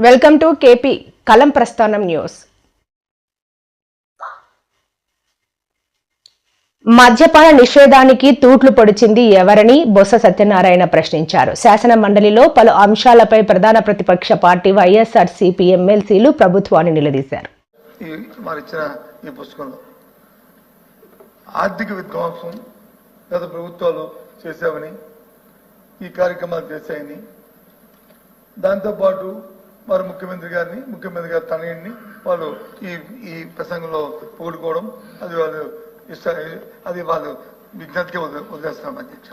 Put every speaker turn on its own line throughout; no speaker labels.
Welcome to KP కలం ప్రస్థానం news. మద్యపాన నిషేధానికి తూట్లు పొడిచింది ఎవరని బొత్స సత్యనారాయణ ప్రశ్నించారు. శాసన మండలిలో పలు అంశాలపై ప్రధాన ప్రతిపక్ష పార్టీ వైఎస్ఆర్సీపీ ఎమ్మెల్సీలు ప్రభుత్వాన్ని నిలదీశారు.
ఆర్థిక విధ్వంసం గత ప్రభుత్వాలు చేశామని, ఈ కార్యక్రమాలు చేశాయని, దాంతోపాటు వారు ముఖ్యమంత్రి గారి తనయుడిని వాళ్ళు ఈ ప్రసంగంలో పొగుడుకోవడం, అది వాళ్ళు విజ్ఞతకే వదిలేస్తున్నాం అధ్యక్ష.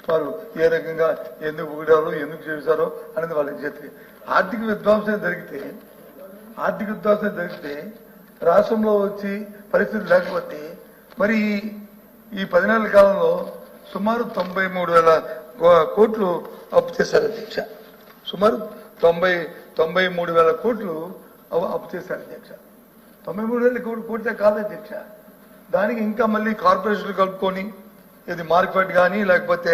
వారు ఏ రకంగా ఎందుకు పొగిడారో ఎందుకు చేశారో అనేది వాళ్ళ విజ్ఞతకి. ఆర్థిక విధ్వంసం జరిగితే రాష్ట్రంలో వచ్చి పరిస్థితి లేకపోతే మరి ఈ 10 నెలల కాలంలో సుమారు 93,000 కోట్లు అప్పు చేశారు అధ్యక్ష. సుమారు 93,000 కోట్లు అప్పు చేశారు అధ్యక్ష. 93,000 కోట్లే కాదు అధ్యక్ష. దానికి ఇంకా మళ్ళీ కార్పొరేషన్లు కలుపుకొని, ఇది మార్కెట్ కానీ లేకపోతే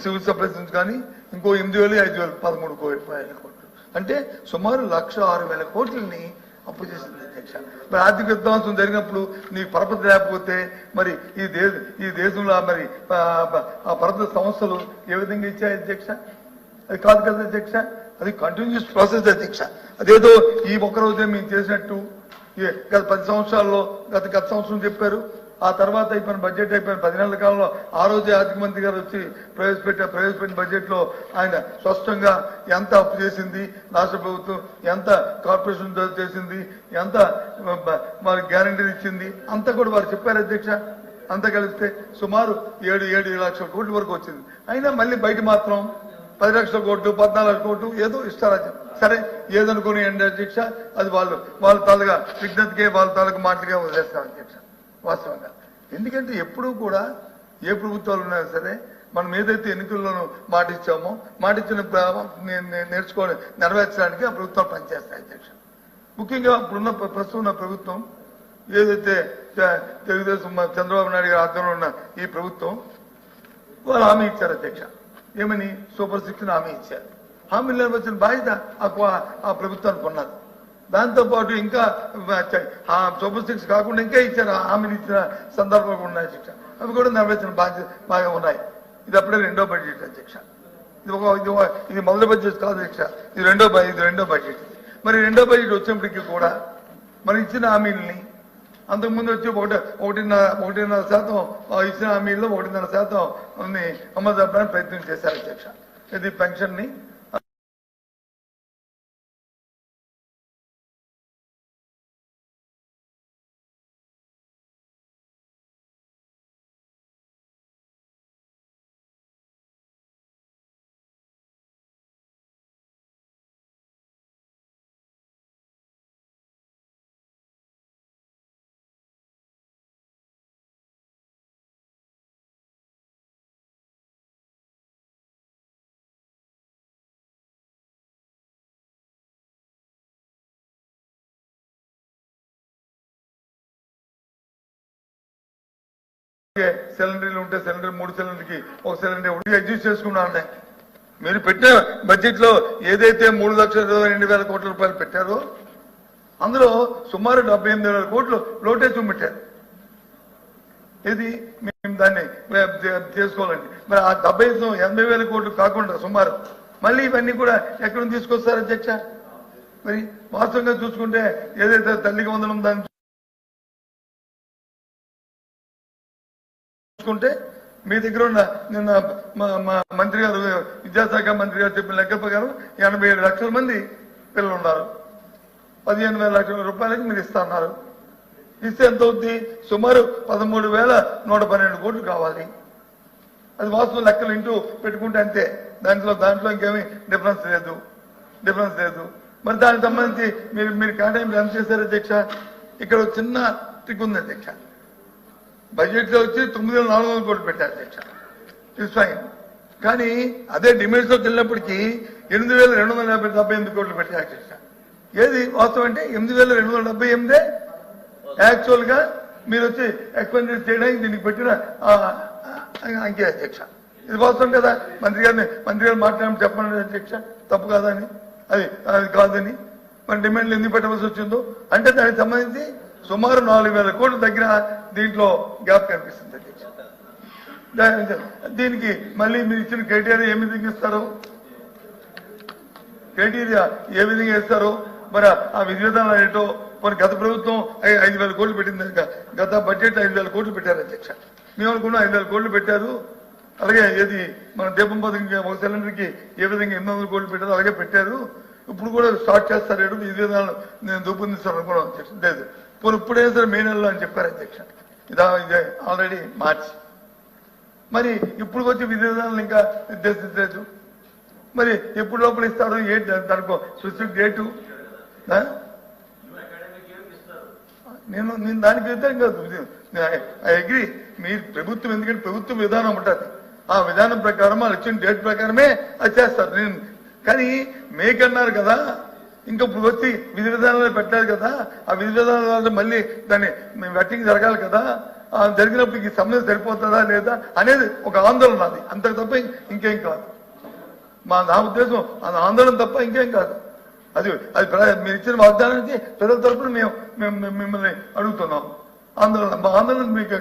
సివిల్ సప్లైస్ నుంచి కానీ ఇంకో 8,000, 5,000, 13,000 కోట్లు, అంటే సుమారు 106,000 కోట్లని అప్పు చేసింది అధ్యక్ష. మరి ఆర్థిక విధ్వంసం జరిగినప్పుడు నీకు పరపతి లేకపోతే మరి ఈ దేశంలో మరి ఆ పరపతి సంస్థలు ఏ విధంగా ఇచ్చాయి అధ్యక్ష? అది కాదు కదా అధ్యక్ష. అది కంటిన్యూస్ ప్రాసెస్ అధ్యక్ష. అదేదో ఈ ఒక్కరోజే మేము చేసినట్టు గత 10 సంవత్సరాల్లో గత సంవత్సరం చెప్పారు. ఆ తర్వాత అయిపోయిన బడ్జెట్ అయిపోయిన 10 నెలల కాలంలో ఆ రోజే ఆర్థిక మంత్రి గారు వచ్చి ప్రవేశపెట్టిన బడ్జెట్ లో ఆయన స్పష్టంగా ఎంత అప్పు చేసింది రాష్ట్ర ప్రభుత్వం, ఎంత కార్పొరేషన్ చేసింది, ఎంత వారికి గ్యారంటీ ఇచ్చింది, అంతా కూడా వారు చెప్పారు అధ్యక్ష. అంతా కలిస్తే సుమారు 7 లక్షల కోట్ల వరకు వచ్చింది. అయినా మళ్ళీ బయట మాత్రం 10 లక్షల కోట్లు, 14 లక్షల కోట్లు ఏదో ఇస్తారా? సరే, ఏదనుకుని ఏంటి అధ్యక్ష, అది వాళ్ళ తాలూగా విజ్ఞతకే వాళ్ళ తాలూకా మాటలుగా వదిలేస్తారు అధ్యక్ష వాస్తవంగా. ఎందుకంటే ఎప్పుడూ కూడా ఏ ప్రభుత్వాలు ఉన్నా సరే మనం ఏదైతే ఎన్నికల్లోనూ మాటిచ్చామో మాటిచ్చిన నెరవేర్చడానికి ఆ ప్రభుత్వాలు పనిచేస్తాయి అధ్యక్ష. ముఖ్యంగా ప్రస్తుతం ఉన్న ప్రభుత్వం ఏదైతే తెలుగుదేశం చంద్రబాబు నాయుడు గారి ఆధ్వర్యంలో ఉన్న ఈ ప్రభుత్వం వాళ్ళు హామీ ఇచ్చారు అధ్యక్ష. ఏమని? సూపర్ 6 హామీ ఇచ్చారు. హామీలు నెరవేర్చిన బాధ్యత ఆ ప్రభుత్వానికి ఉన్నది. దాంతోపాటు ఇంకా సూపర్ 6 కాకుండా ఇంకా ఇచ్చారు, హామీలు ఇచ్చిన సందర్భాలు ఉన్నాయి అధ్యక్ష. అవి కూడా నెరవేర్చిన బాధ్యత బాగా ఉన్నాయి. ఇది అప్పుడే 2వ బడ్జెట్ అధ్యక్ష. ఇది మొదటి బడ్జెట్ కాదు అధ్యక్ష, ఇది రెండో బడ్జెట్. మరి 2వ బడ్జెట్ వచ్చినప్పటికీ కూడా మరి ఇచ్చిన హామీలని అంతకుముందు వచ్చి 1.5% ఇచ్చిన హామీల్లో 1.5% అమలు జరపడానికి ప్రయత్నం చేశారు అధ్యక్ష. ఇది పెన్షన్ ని సిలిండర్లు ఉంటే సిలిండర్ 3 సిలిండర్కి 1 సిలిండర్ అడ్జస్ట్ చేసుకున్నా ఉన్నాయి. మీరు పెట్టిన బడ్జెట్ లో ఏదైతే 3,22,000 కోట్ల రూపాయలు పెట్టారో అందులో సుమారు 78,000 కోట్లు లోటే చూపెట్టారు. ఇది మేము దాన్ని చేసుకోవాలండి. మరి ఆ 80,000 కోట్లు కాకుండా సుమారు మళ్ళీ ఇవన్నీ కూడా ఎక్కడ నుంచి తీసుకొస్తారు అధ్యక్ష? మరి వాస్తవంగా చూసుకుంటే ఏదైతే తల్లికి వందనం దాన్ని చూసుకుంటే మీ దగ్గర ఉన్న నిన్న మా మంత్రి గారు, విద్యాశాఖ మంత్రి గారు చెప్పిన లెక్క ప్రకారం 87 లక్షల మంది పిల్లలు ఉన్నారు. 15,000 లక్షల రూపాయలకి మీరు ఇస్తున్నారు. ఇస్తే ఎంత అవుతుంది? సుమారు 13,112 కోట్లు కావాలి. అది వాస్తవం లెక్కలు ఇంటూ పెట్టుకుంటే అంతే. దాంట్లో ఇంకేమీ డిఫరెన్స్ లేదు. మరి దానికి సంబంధించి మీరు కేటాయింపు ఎంత చేశారు అధ్యక్ష? ఇక్కడ చిన్న ట్రిక్ ఉంది అధ్యక్ష. బడ్జెట్ లో వచ్చి 9,400 కోట్లు పెట్టారు అధ్యక్ష. It's fine. కానీ అదే డిమాండ్స్ లోకి వెళ్ళినప్పటికీ 8,278 కోట్లు పెట్టారు అధ్యక్ష. ఏది వాస్తవం అంటే 8,278 యాక్చువల్ గా మీరు వచ్చి ఎక్స్పెండిచర్ చేయడానికి దీనికి పెట్టిన అంకే అధ్యక్ష. ఇది వాస్తవం కదా? మంత్రి గారు మాట్లాడమని చెప్పండి అధ్యక్ష, తప్పు కాదని. అది కాదని మన డిమాండ్లు ఎందుకు పెట్టవలసి వచ్చిందో అంటే దానికి సంబంధించి సుమారు 4,000 కోట్ల దగ్గర దీంట్లో గ్యాప్ కనిపిస్తుంది అధ్యక్ష. దీనికి మళ్ళీ మీరు ఇచ్చిన క్రైటీరియా ఏ విధంగా ఇస్తారు, క్రైటీరియా ఏ విధంగా ఇస్తారో మరి ఆ విధి విధానాలు ఏంటో మరి గత ప్రభుత్వం 5,000 కోట్లు పెట్టింది, గత బడ్జెట్ 5,000 కోట్లు పెట్టారు అధ్యక్ష. మేము అనుకున్నాం 5,000 కోట్లు పెట్టారు, అలాగే ఏది మన దీపం పథకం ఒక సిలిండర్కి ఏ విధంగా 800 కోట్లు పెట్టారు అలాగే పెట్టారు, ఇప్పుడు కూడా స్టార్ట్ చేస్తారు విధి విధానాలు నేను రూపొందిస్తాను అనుకున్నాం అధ్యక్ష. లేదు ఇప్పుడే సరే మే నెలలో అని చెప్పారు అధ్యక్ష. ఇదే ఆల్రెడీ మార్చి, మరి ఇప్పుడు వచ్చి విధి విధానాలు ఇంకా నిర్దేశించలేదు. మరి ఎప్పుడు లోపల ఇస్తాడు ఏంటి దానికి స్పెసిఫిక్ డేటు? నేను దానికి వ్యతిరేకం కాదు, ఐ అగ్రి. మీ ప్రభుత్వం ఎందుకంటే ప్రభుత్వం విధానం ఉంటుంది, ఆ విధానం ప్రకారం వాళ్ళు ఇచ్చిన డేట్ ప్రకారమే అది చేస్తారు. నేను కానీ మేకన్నారు కదా, ఇంకా ఇప్పుడు వచ్చి విధి విధానాలు పెట్టారు కదా, ఆ విధి విధానాలు మళ్ళీ దాన్ని వెట్టింగ్ జరగాలి కదా, జరిగినప్పుడు ఈ సమయం సరిపోతుందా లేదా అనేది ఒక ఆందోళన, అది అంతకు తప్ప ఇంకేం కాదు. నా ఉద్దేశం అది ఆందోళన తప్ప ఇంకేం కాదు. అది మీరు ఇచ్చిన వాగ్దానానికి ప్రజల తరఫున మేము మిమ్మల్ని అడుగుతున్నాం. ఆందోళన మా ఆందోళన మీకు